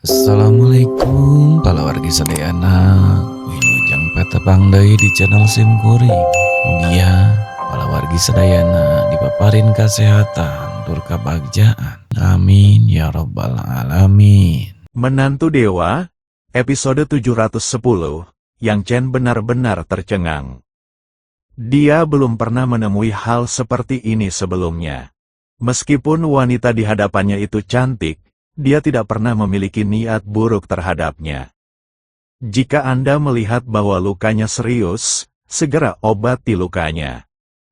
Assalamualaikum kalawargi sadayana wilujeng petepang deui di channel Sim Kuring. Mugia kalawargi sadayana dipaparin kasehatan tur kabagjaan. Amin ya robbal alamin. Menantu Dewa, episode 710, Yang Chen benar-benar tercengang. Dia belum pernah menemui hal seperti ini sebelumnya. Meskipun wanita di hadapannya itu cantik, dia tidak pernah memiliki niat buruk terhadapnya. Jika Anda melihat bahwa lukanya serius, segera obati lukanya.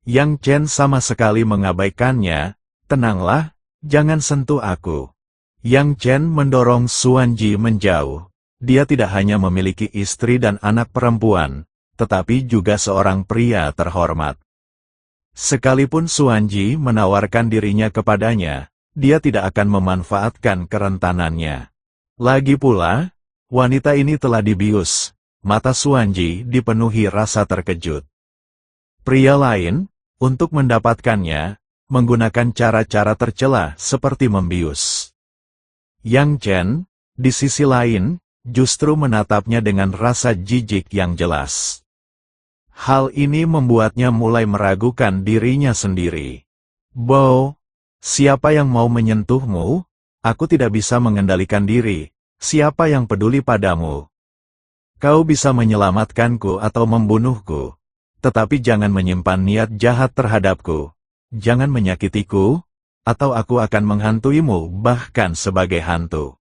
Yang Chen sama sekali mengabaikannya. Tenanglah, jangan sentuh aku. Yang Chen mendorong Xuanji menjauh. Dia tidak hanya memiliki istri dan anak perempuan, tetapi juga seorang pria terhormat. Sekalipun Xuanji menawarkan dirinya kepadanya, dia tidak akan memanfaatkan kerentanannya. Lagi pula, wanita ini telah dibius. Mata Xuanji dipenuhi rasa terkejut. Pria lain, untuk mendapatkannya, menggunakan cara-cara tercela seperti membius. Yang Chen, di sisi lain, justru menatapnya dengan rasa jijik yang jelas. Hal ini membuatnya mulai meragukan dirinya sendiri. "Bo, siapa yang mau menyentuhmu? Aku tidak bisa mengendalikan diri. Siapa yang peduli padamu? Kau bisa menyelamatkanku atau membunuhku. Tetapi jangan menyimpan niat jahat terhadapku. Jangan menyakitiku, atau aku akan menghantuimu bahkan sebagai hantu."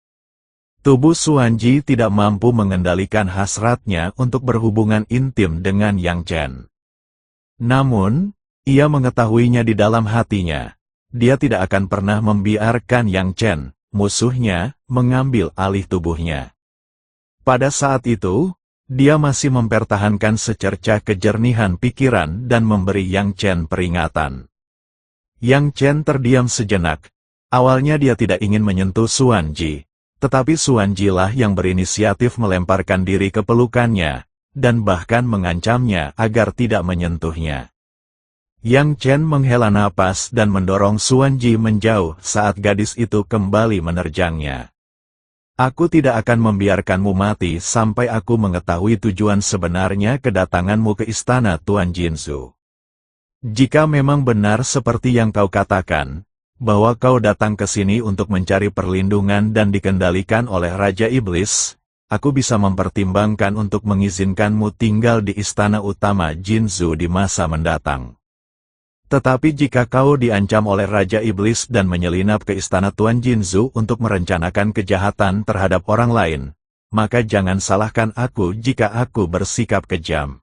Tubuh Xuanji tidak mampu mengendalikan hasratnya untuk berhubungan intim dengan Yang Chen. Namun, ia mengetahuinya di dalam hatinya. Dia tidak akan pernah membiarkan Yang Chen, musuhnya, mengambil alih tubuhnya. Pada saat itu, dia masih mempertahankan secercah kejernihan pikiran dan memberi Yang Chen peringatan. Yang Chen terdiam sejenak. Awalnya dia tidak ingin menyentuh Xuanji. Tetapi Xuanji lah yang berinisiatif melemparkan diri ke pelukannya, dan bahkan mengancamnya agar tidak menyentuhnya. Yang Chen menghela napas dan mendorong Xuanji menjauh saat gadis itu kembali menerjangnya. "Aku tidak akan membiarkanmu mati sampai aku mengetahui tujuan sebenarnya kedatanganmu ke istana Tuan Jinzhu. Jika memang benar seperti yang kau katakan, bahwa kau datang ke sini untuk mencari perlindungan dan dikendalikan oleh Raja Iblis, aku bisa mempertimbangkan untuk mengizinkanmu tinggal di istana utama Jinzhu di masa mendatang. Tetapi jika kau diancam oleh Raja Iblis dan menyelinap ke istana Tuan Jinzhu untuk merencanakan kejahatan terhadap orang lain, maka jangan salahkan aku jika aku bersikap kejam."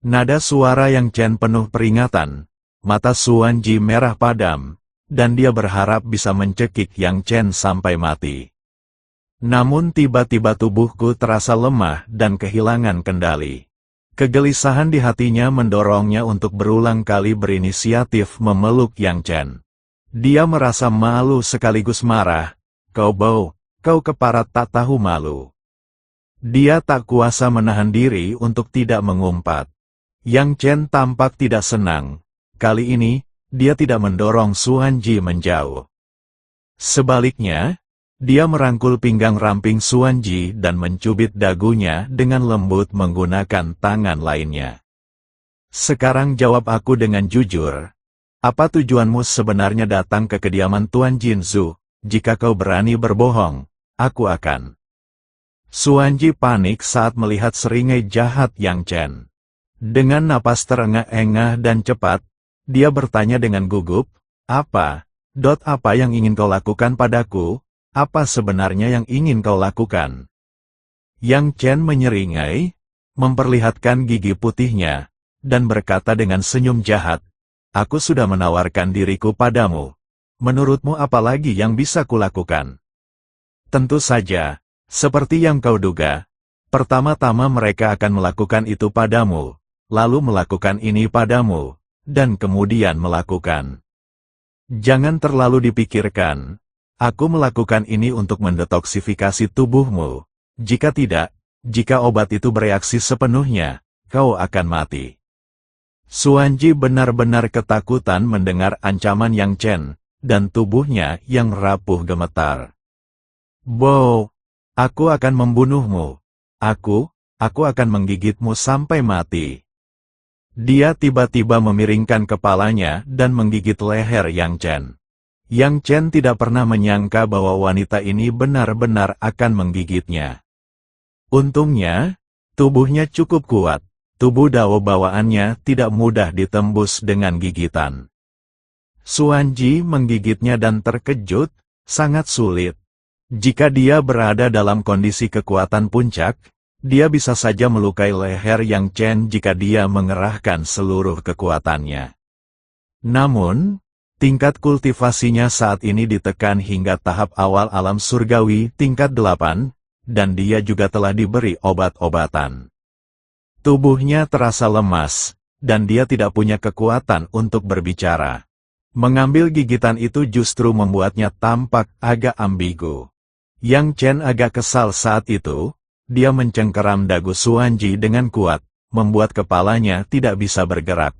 Nada suara Yang Chen penuh peringatan, mata Xuanji merah padam, dan dia berharap bisa mencekik Yang Chen sampai mati. Namun tiba-tiba tubuhku terasa lemah dan kehilangan kendali. Kegelisahan di hatinya mendorongnya untuk berulang kali berinisiatif memeluk Yang Chen. Dia merasa malu sekaligus marah. "Kau bau, kau keparat tak tahu malu." Dia tak kuasa menahan diri untuk tidak mengumpat. Yang Chen tampak tidak senang. Kali ini, dia tidak mendorong Xuanji menjauh. Sebaliknya, dia merangkul pinggang ramping Xuanji dan mencubit dagunya dengan lembut menggunakan tangan lainnya. "Sekarang jawab aku dengan jujur. Apa tujuanmu sebenarnya datang ke kediaman Tuan Jinzhu? Jika kau berani berbohong, aku akan..." Xuanji panik saat melihat seringai jahat Yang Chen. Dengan napas terengah-engah dan cepat, dia bertanya dengan gugup, apa yang ingin kau lakukan padaku? Apa sebenarnya yang ingin kau lakukan?" Yang Chen menyeringai, memperlihatkan gigi putihnya, dan berkata dengan senyum jahat, "Aku sudah menawarkan diriku padamu. Menurutmu apa lagi yang bisa kulakukan?" "Tentu saja, seperti yang kau duga. Pertama-tama mereka akan melakukan itu padamu, lalu melakukan ini padamu, dan kemudian melakukan..." "Jangan terlalu dipikirkan. Aku melakukan ini untuk mendetoksifikasi tubuhmu. Jika tidak, jika obat itu bereaksi sepenuhnya, kau akan mati." Xuanji benar-benar ketakutan mendengar ancaman Yang Chen, dan tubuhnya yang rapuh gemetar. "Bo, Aku akan membunuhmu. Aku akan menggigitmu sampai mati. Dia tiba-tiba memiringkan kepalanya dan menggigit leher Yang Chen. Yang Chen tidak pernah menyangka bahwa wanita ini benar-benar akan menggigitnya. Untungnya, tubuhnya cukup kuat. Tubuh Dao bawaannya tidak mudah ditembus dengan gigitan. Xuanji menggigitnya dan terkejut, sangat sulit. Jika dia berada dalam kondisi kekuatan puncak, dia bisa saja melukai leher Yang Chen jika dia mengerahkan seluruh kekuatannya. Namun, tingkat kultivasinya saat ini ditekan hingga tahap awal alam surgawi tingkat 8, dan dia juga telah diberi obat-obatan. Tubuhnya terasa lemas, dan dia tidak punya kekuatan untuk berbicara. Mengambil gigitan itu justru membuatnya tampak agak ambigu. Yang Chen agak kesal saat itu, dia mencengkeram dagu Xuanji dengan kuat, membuat kepalanya tidak bisa bergerak.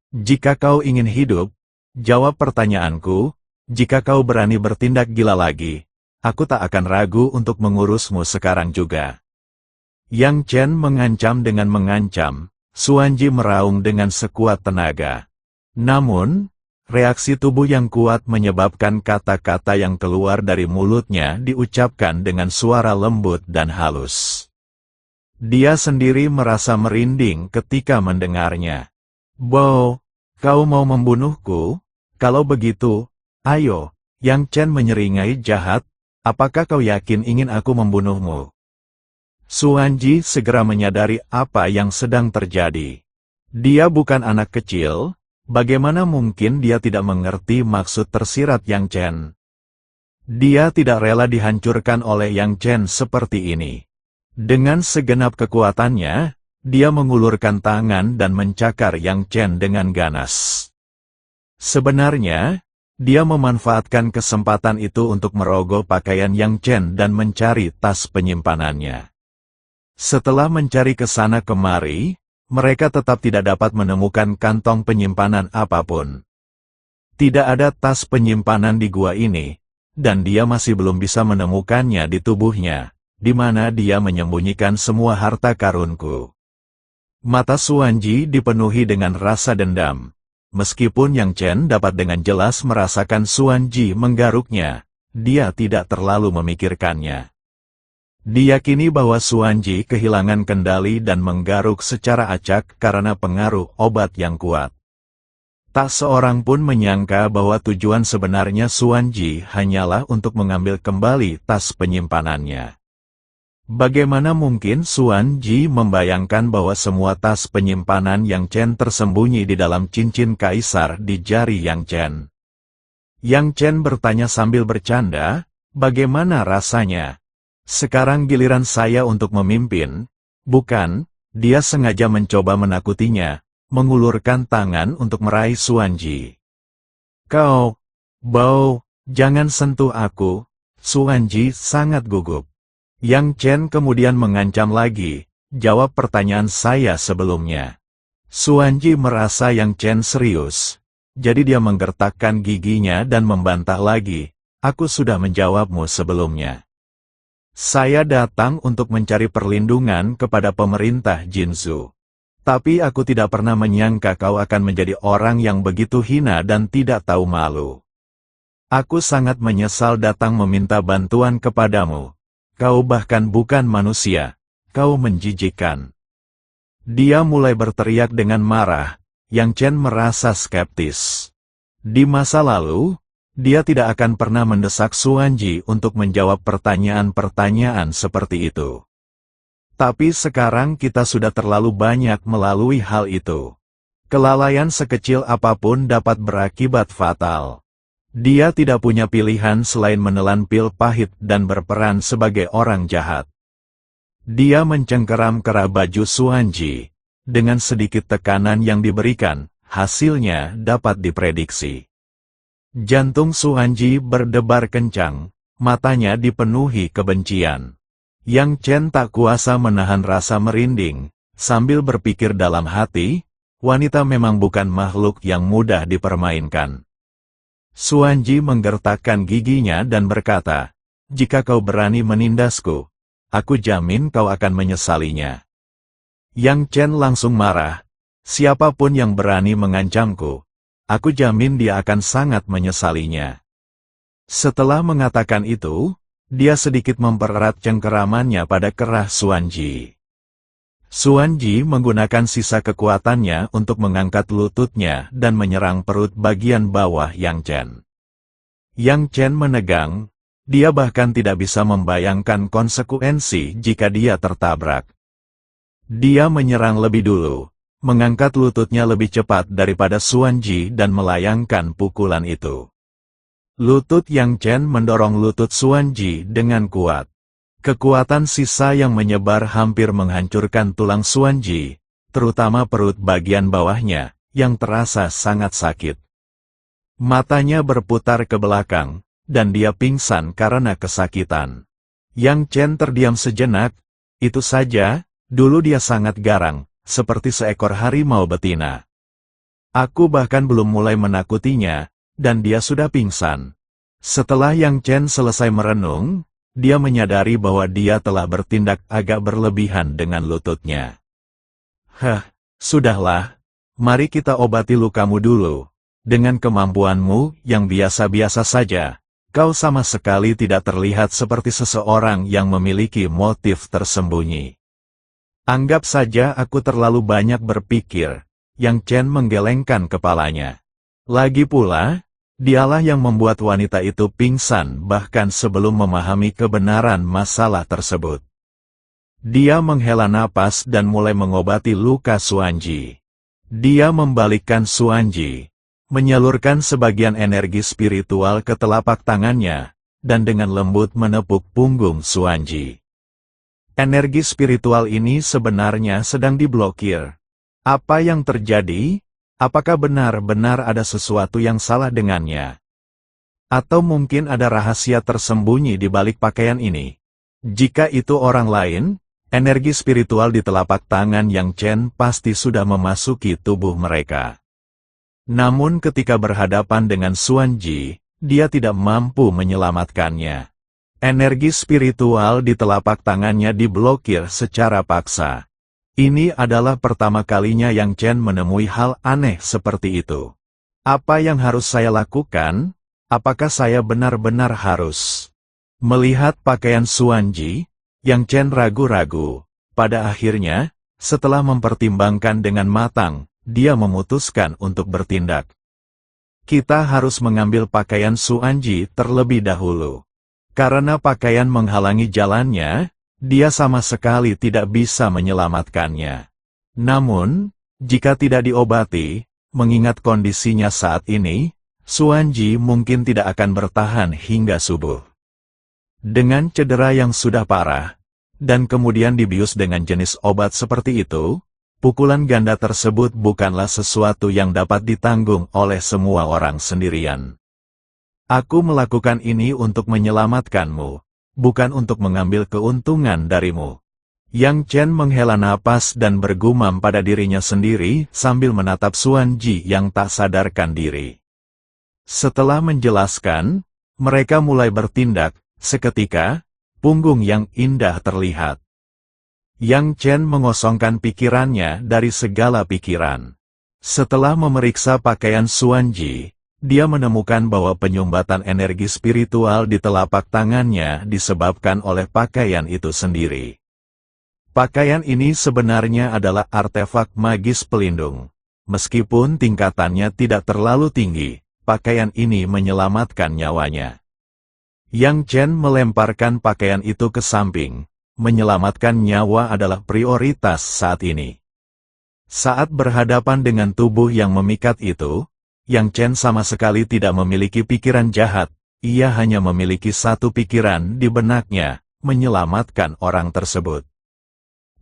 Jika kau ingin hidup, jawab pertanyaanku, jika kau berani bertindak gila lagi, aku tak akan ragu untuk mengurusmu sekarang juga. Yang Chen mengancam dengan mengancam, Xuanji meraung dengan sekuat tenaga. Namun, reaksi tubuh yang kuat menyebabkan kata-kata yang keluar dari mulutnya diucapkan dengan suara lembut dan halus. Dia sendiri merasa merinding ketika mendengarnya. "Bo, kau mau membunuhku? Kalau begitu, ayo." Yang Chen menyeringai jahat, "Apakah kau yakin ingin aku membunuhmu?" Xuanji segera menyadari apa yang sedang terjadi. Dia bukan anak kecil, bagaimana mungkin dia tidak mengerti maksud tersirat Yang Chen? Dia tidak rela dihancurkan oleh Yang Chen seperti ini. Dengan segenap kekuatannya, dia mengulurkan tangan dan mencakar Yang Chen dengan ganas. Sebenarnya, dia memanfaatkan kesempatan itu untuk merogoh pakaian Yang Chen dan mencari tas penyimpanannya. Setelah mencari ke sana kemari, mereka tetap tidak dapat menemukan kantong penyimpanan apapun. Tidak ada tas penyimpanan di gua ini, dan dia masih belum bisa menemukannya di tubuhnya, di mana dia menyembunyikan semua harta karunku. Mata Xuanji dipenuhi dengan rasa dendam. Meskipun Yang Chen dapat dengan jelas merasakan Xuanji menggaruknya, dia tidak terlalu memikirkannya. Diyakini bahwa Xuanji kehilangan kendali dan menggaruk secara acak karena pengaruh obat yang kuat. Tak seorang pun menyangka bahwa tujuan sebenarnya Xuanji hanyalah untuk mengambil kembali tas penyimpanannya. Bagaimana mungkin Xuanji membayangkan bahwa semua tas penyimpanan Yang Chen tersembunyi di dalam cincin kaisar di jari Yang Chen? Yang Chen bertanya sambil bercanda, "Bagaimana rasanya? Sekarang giliran saya untuk memimpin, bukan?" Dia sengaja mencoba menakutinya, mengulurkan tangan untuk meraih Xuanji. "Kau, Bo, jangan sentuh aku." Xuanji sangat gugup. Yang Chen kemudian mengancam lagi, "Jawab pertanyaan saya sebelumnya." Xuanji merasa Yang Chen serius, jadi dia menggertakkan giginya dan membantah lagi, "Aku sudah menjawabmu sebelumnya. Saya datang untuk mencari perlindungan kepada pemerintah Jinzhou. Tapi aku tidak pernah menyangka kau akan menjadi orang yang begitu hina dan tidak tahu malu. Aku sangat menyesal datang meminta bantuan kepadamu. Kau bahkan bukan manusia, kau menjijikkan." Dia mulai berteriak dengan marah. Yang Chen merasa skeptis. Di masa lalu, dia tidak akan pernah mendesak Xuanji untuk menjawab pertanyaan-pertanyaan seperti itu. Tapi sekarang kita sudah terlalu banyak melalui hal itu. Kelalaian sekecil apapun dapat berakibat fatal. Dia tidak punya pilihan selain menelan pil pahit dan berperan sebagai orang jahat. Dia mencengkeram kerah baju Xuanji. Dengan sedikit tekanan yang diberikan, hasilnya dapat diprediksi. Jantung Xuanji berdebar kencang, matanya dipenuhi kebencian. Yang Chen tak kuasa menahan rasa merinding, sambil berpikir dalam hati, wanita memang bukan makhluk yang mudah dipermainkan. Xuanji menggertakkan giginya dan berkata, jika kau berani menindasku, aku jamin kau akan menyesalinya. Yang Chen langsung marah. Siapapun yang berani mengancamku, aku jamin dia akan sangat menyesalinya. Setelah mengatakan itu, dia sedikit mempererat cengkeramannya pada kerah Xuanji. Xuanji menggunakan sisa kekuatannya untuk mengangkat lututnya dan menyerang perut bagian bawah Yang Chen. Yang Chen menegang, dia bahkan tidak bisa membayangkan konsekuensi jika dia tertabrak. Dia menyerang lebih dulu, mengangkat lututnya lebih cepat daripada Xuanji dan melayangkan pukulan itu. Lutut Yang Chen mendorong lutut Xuanji dengan kuat. Kekuatan sisa yang menyebar hampir menghancurkan tulang Xuanji, terutama perut bagian bawahnya, yang terasa sangat sakit. Matanya berputar ke belakang, dan dia pingsan karena kesakitan. Yang Chen terdiam sejenak, itu saja, dulu dia sangat garang, seperti seekor harimau betina. Aku bahkan belum mulai menakutinya, dan dia sudah pingsan. Setelah Yang Chen selesai merenung, dia menyadari bahwa dia telah bertindak agak berlebihan dengan lututnya. Sudahlah, mari kita obati lukamu dulu. Dengan kemampuanmu yang biasa-biasa saja, kau sama sekali tidak terlihat seperti seseorang yang memiliki motif tersembunyi. Anggap saja aku terlalu banyak berpikir. Yang Chen menggelengkan kepalanya. Lagi pula, dialah yang membuat wanita itu pingsan bahkan sebelum memahami kebenaran masalah tersebut. Dia menghela napas dan mulai mengobati luka Xuanji. Dia membalikkan Xuanji, menyalurkan sebagian energi spiritual ke telapak tangannya, dan dengan lembut menepuk punggung Xuanji. Energi spiritual ini sebenarnya sedang diblokir. Apa yang terjadi? Apakah benar-benar ada sesuatu yang salah dengannya? Atau mungkin ada rahasia tersembunyi di balik pakaian ini? Jika itu orang lain, energi spiritual di telapak tangan Yang Chen pasti sudah memasuki tubuh mereka. Namun ketika berhadapan dengan Xuanji, dia tidak mampu menyelamatkannya. Energi spiritual di telapak tangannya diblokir secara paksa. Ini adalah pertama kalinya Yang Chen menemui hal aneh seperti itu. Apa yang harus saya lakukan? Apakah saya benar-benar harus melihat pakaian Xuanji? Yang Chen ragu-ragu. Pada akhirnya, setelah mempertimbangkan dengan matang, dia memutuskan untuk bertindak. Kita harus mengambil pakaian Xuanji terlebih dahulu. Karena pakaian menghalangi jalannya, dia sama sekali tidak bisa menyelamatkannya. Namun, jika tidak diobati, mengingat kondisinya saat ini, Xuanji mungkin tidak akan bertahan hingga subuh. Dengan cedera yang sudah parah, dan kemudian dibius dengan jenis obat seperti itu, pukulan ganda tersebut bukanlah sesuatu yang dapat ditanggung oleh semua orang sendirian. Aku melakukan ini untuk menyelamatkanmu, bukan untuk mengambil keuntungan darimu. Yang Chen menghela napas dan bergumam pada dirinya sendiri sambil menatap Xuanji yang tak sadarkan diri. Setelah menjelaskan, mereka mulai bertindak. Seketika, punggung yang indah terlihat. Yang Chen mengosongkan pikirannya dari segala pikiran. Setelah memeriksa pakaian Xuanji, dia menemukan bahwa penyumbatan energi spiritual di telapak tangannya disebabkan oleh pakaian itu sendiri. Pakaian ini sebenarnya adalah artefak magis pelindung. Meskipun tingkatannya tidak terlalu tinggi, pakaian ini menyelamatkan nyawanya. Yang Chen melemparkan pakaian itu ke samping. Menyelamatkan nyawa adalah prioritas saat ini. Saat berhadapan dengan tubuh yang memikat itu, Yang Chen sama sekali tidak memiliki pikiran jahat, ia hanya memiliki satu pikiran di benaknya, menyelamatkan orang tersebut.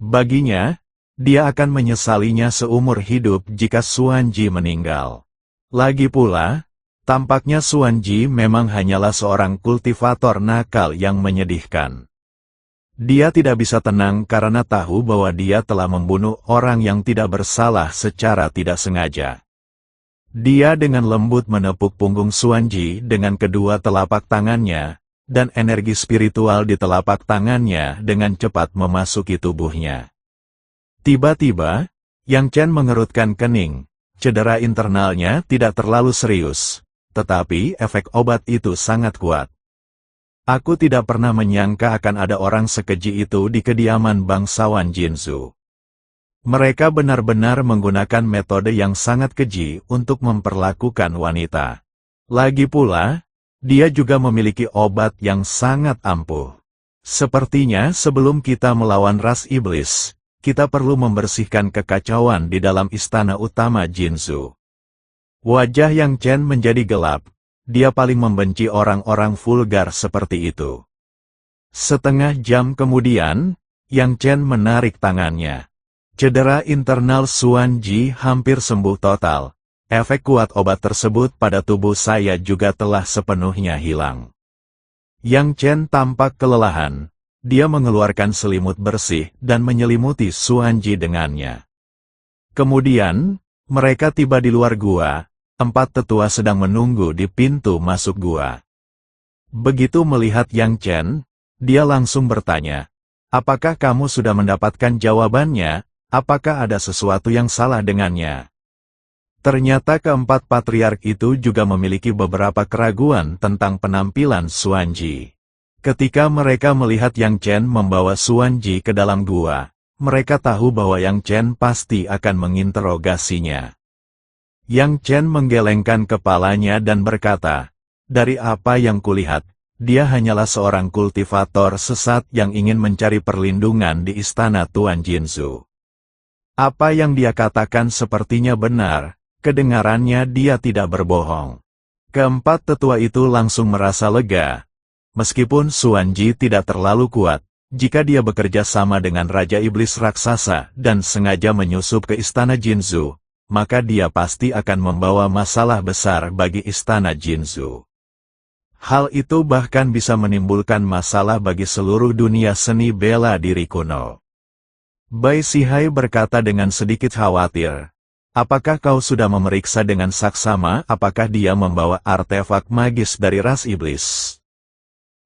Baginya, dia akan menyesalinya seumur hidup jika Xuanji meninggal. Lagi pula, tampaknya Xuanji memang hanyalah seorang kultivator nakal yang menyedihkan. Dia tidak bisa tenang karena tahu bahwa dia telah membunuh orang yang tidak bersalah secara tidak sengaja. Dia dengan lembut menepuk punggung Xuanji dengan kedua telapak tangannya, dan energi spiritual di telapak tangannya dengan cepat memasuki tubuhnya. Tiba-tiba, Yang Chen mengerutkan kening. Cedera internalnya tidak terlalu serius, tetapi efek obat itu sangat kuat. Aku tidak pernah menyangka akan ada orang sekeji itu di kediaman bangsawan Jinzhou. Mereka benar-benar menggunakan metode yang sangat keji untuk memperlakukan wanita. Lagi pula, dia juga memiliki obat yang sangat ampuh. Sepertinya sebelum kita melawan ras iblis, kita perlu membersihkan kekacauan di dalam istana utama Jinzhou. Wajah Yang Chen menjadi gelap. Dia paling membenci orang-orang vulgar seperti itu. Setengah jam kemudian, Yang Chen menarik tangannya. Cedera internal Xuan Ji hampir sembuh total. Efek kuat obat tersebut pada tubuh saya juga telah sepenuhnya hilang. Yang Chen tampak kelelahan. Dia mengeluarkan selimut bersih dan menyelimuti Xuan Ji dengannya. Kemudian, mereka tiba di luar gua. 4 tetua sedang menunggu di pintu masuk gua. Begitu melihat Yang Chen, dia langsung bertanya, "Apakah kamu sudah mendapatkan jawabannya? Apakah ada sesuatu yang salah dengannya?" Ternyata keempat patriark itu juga memiliki beberapa keraguan tentang penampilan Xuan Ji. Ketika mereka melihat Yang Chen membawa Xuan Ji ke dalam gua, mereka tahu bahwa Yang Chen pasti akan menginterogasinya. Yang Chen menggelengkan kepalanya dan berkata, "Dari apa yang kulihat, dia hanyalah seorang kultivator sesat yang ingin mencari perlindungan di istana Tuan Jinzhou. Apa yang dia katakan sepertinya benar, kedengarannya dia tidak berbohong." Keempat tetua itu langsung merasa lega. Meskipun Xuan Ji tidak terlalu kuat, jika dia bekerja sama dengan Raja Iblis Raksasa dan sengaja menyusup ke istana Jinzhou, maka dia pasti akan membawa masalah besar bagi istana Jinzhou. Hal itu bahkan bisa menimbulkan masalah bagi seluruh dunia seni bela diri kuno. Bai Sihai berkata dengan sedikit khawatir, "Apakah kau sudah memeriksa dengan saksama apakah dia membawa artefak magis dari ras iblis?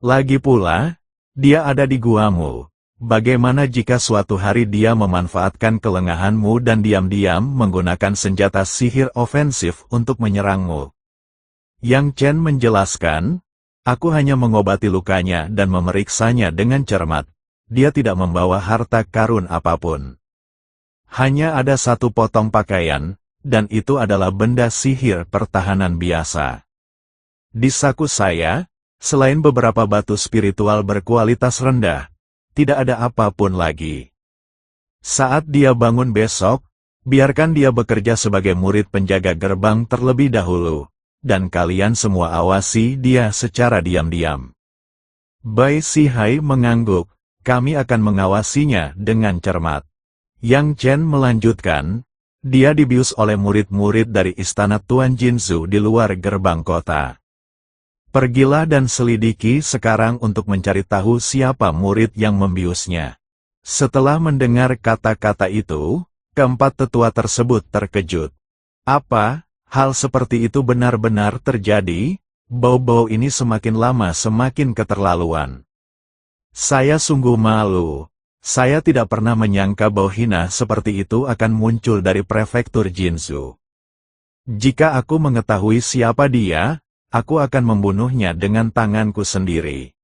Lagi pula, dia ada di guamu. Bagaimana jika suatu hari dia memanfaatkan kelengahanmu dan diam-diam menggunakan senjata sihir ofensif untuk menyerangmu?" Yang Chen menjelaskan, "Aku hanya mengobati lukanya dan memeriksanya dengan cermat. Dia tidak membawa harta karun apapun. Hanya ada 1 potong pakaian, dan itu adalah benda sihir pertahanan biasa. Di saku saya, selain beberapa batu spiritual berkualitas rendah, tidak ada apapun lagi. Saat dia bangun besok, biarkan dia bekerja sebagai murid penjaga gerbang terlebih dahulu, dan kalian semua awasi dia secara diam-diam." Bai Sihai mengangguk, "Kami akan mengawasinya dengan cermat." Yang Chen melanjutkan, "Dia dibius oleh murid-murid dari istana Tuan Jinzhou di luar gerbang kota. Pergilah dan selidiki sekarang untuk mencari tahu siapa murid yang membiusnya." Setelah mendengar kata-kata itu, keempat tetua tersebut terkejut. Apa, hal seperti itu benar-benar terjadi? Bau-bau ini semakin lama semakin keterlaluan. Saya sungguh malu. Saya tidak pernah menyangka bau hina seperti itu akan muncul dari prefektur Jinzhou. Jika aku mengetahui siapa dia, aku akan membunuhnya dengan tanganku sendiri.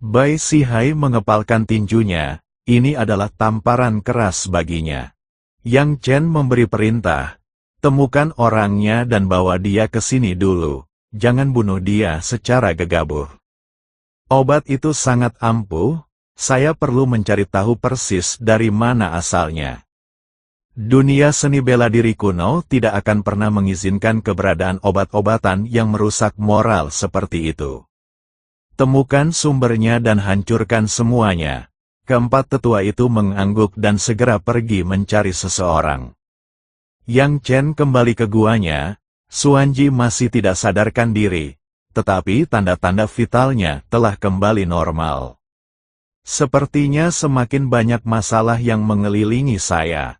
Bai Sihai mengepalkan tinjunya, ini adalah tamparan keras baginya. Yang Chen memberi perintah, "Temukan orangnya dan bawa dia ke sini dulu, jangan bunuh dia secara gegabah. Obat itu sangat ampuh, saya perlu mencari tahu persis dari mana asalnya." Dunia seni bela diri kuno tidak akan pernah mengizinkan keberadaan obat-obatan yang merusak moral seperti itu. Temukan sumbernya dan hancurkan semuanya. Keempat tetua itu mengangguk dan segera pergi mencari seseorang. Yang Chen kembali ke guanya, Xuan Ji masih tidak sadarkan diri, tetapi tanda-tanda vitalnya telah kembali normal. Sepertinya semakin banyak masalah yang mengelilingi saya.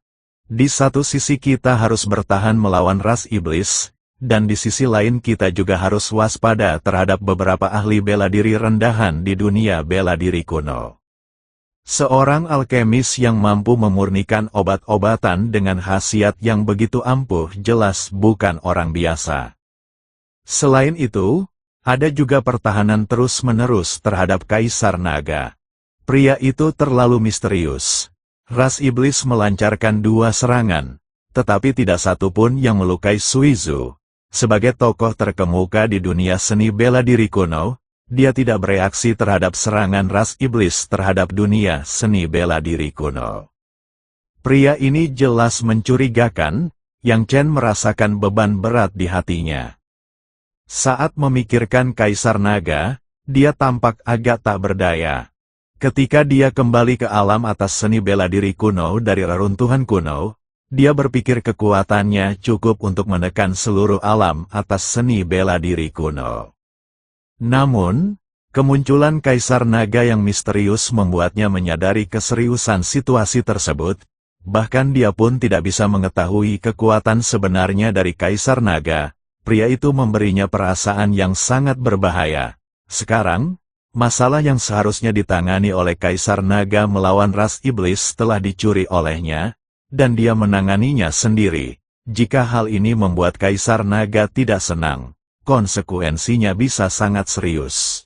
Di satu sisi kita harus bertahan melawan ras iblis, dan di sisi lain kita juga harus waspada terhadap beberapa ahli bela diri rendahan di dunia bela diri kuno. Seorang alkemis yang mampu memurnikan obat-obatan dengan khasiat yang begitu ampuh jelas bukan orang biasa. Selain itu, ada juga pertahanan terus-menerus terhadap Kaisar Naga. Pria itu terlalu misterius. Ras iblis melancarkan 2 serangan, tetapi tidak satu pun yang melukai Suizu. Sebagai tokoh terkemuka di dunia seni bela diri kuno, dia tidak bereaksi terhadap serangan ras iblis terhadap dunia seni bela diri kuno. Pria ini jelas mencurigakan, Yang Chen merasakan beban berat di hatinya. Saat memikirkan Kaisar Naga, dia tampak agak tak berdaya. Ketika dia kembali ke alam atas seni bela diri kuno dari reruntuhan kuno, dia berpikir kekuatannya cukup untuk menekan seluruh alam atas seni bela diri kuno. Namun, kemunculan Kaisar Naga yang misterius membuatnya menyadari keseriusan situasi tersebut, bahkan dia pun tidak bisa mengetahui kekuatan sebenarnya dari Kaisar Naga. Pria itu memberinya perasaan yang sangat berbahaya. Sekarang, masalah yang seharusnya ditangani oleh Kaisar Naga melawan ras iblis telah dicuri olehnya, dan dia menanganinya sendiri. Jika hal ini membuat Kaisar Naga tidak senang, konsekuensinya bisa sangat serius.